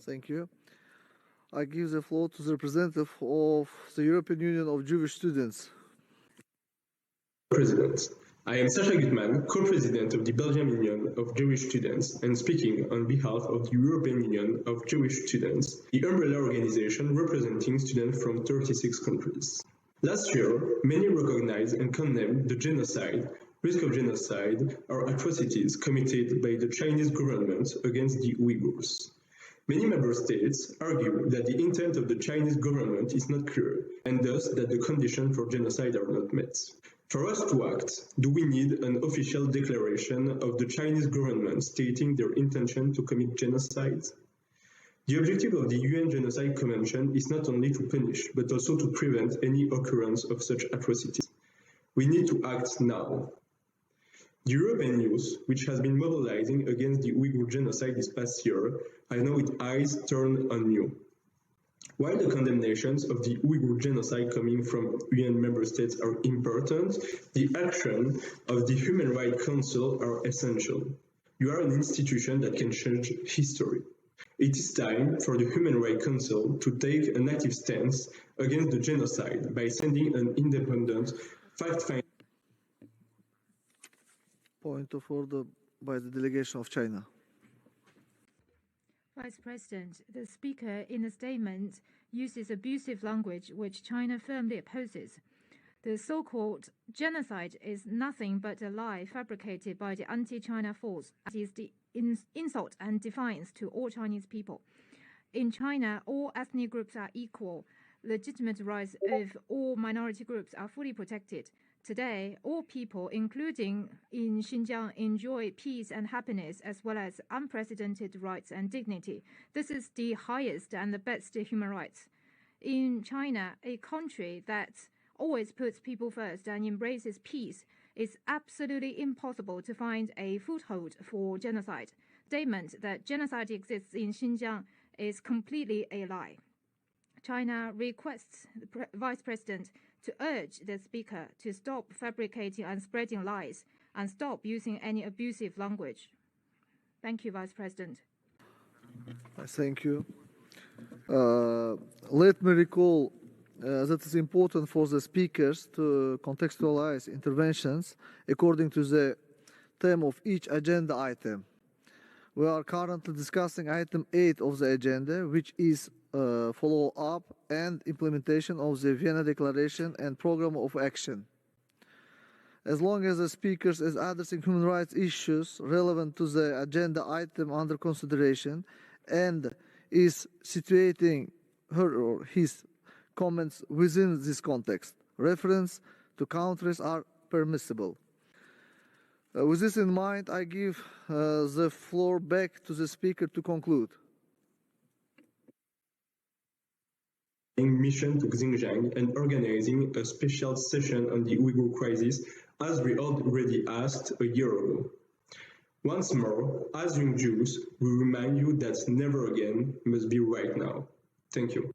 Thank you. I give the floor to the representative of the European Union of Jewish Students. President, I am Sacha Guttmann, co-president of the Belgian Union of Jewish Students, and speaking on behalf of the European Union of Jewish Students, the umbrella organization representing students from 36 countries. Last year, many recognized and condemned the genocide, risk of genocide, or atrocities committed by the Chinese government against the Uyghurs. Many member states argue that the intent of the Chinese government is not clear, and thus that the conditions for genocide are not met. For us to act, do we need an official declaration of the Chinese government stating their intention to commit genocide? The objective of the UN Genocide Convention is not only to punish, but also to prevent any occurrence of such atrocities. We need to act now. The European youth, which has been mobilizing against the Uyghur genocide this past year, has now its eyes turned on you. While the condemnations of the Uyghur genocide coming from UN member states are important, the action of the Human Rights Council are essential. You are an institution that can change history. It is time for the Human Rights Council to take an active stance against the genocide by sending an independent fact-finding. Point of order by the delegation of China. Vice President, the Speaker in a statement uses abusive language which China firmly opposes. The so-called genocide is nothing but a lie fabricated by the anti-China force. It is the insult and defiance to all Chinese people. In China, all ethnic groups are equal. Legitimate rights of all minority groups are fully protected. Today, all people, including in Xinjiang, enjoy peace and happiness as well as unprecedented rights and dignity. This is the highest and the best human rights. In China, a country that always puts people first and embraces peace, it's absolutely impossible to find a foothold for genocide. Statement that genocide exists in Xinjiang is completely a lie. China requests the Vice President to urge the Speaker to stop fabricating and spreading lies and stop using any abusive language. Thank you, Vice President. Thank you. Let me recall that it's important for the speakers to contextualize interventions according to the theme of each agenda item. We are currently discussing item 8 of the agenda, which is follow-up and implementation of the Vienna Declaration and Program of Action. As long as the speaker is addressing human rights issues relevant to the agenda item under consideration and is situating her or his comments within this context, reference to countries are permissible. With this in mind, I give the floor back to the speaker to conclude. Mission to Xinjiang and organizing a special session on the Uyghur crisis, as we already asked a year ago. Once more, as young Jews, we remind you that never again must be right now. Thank you.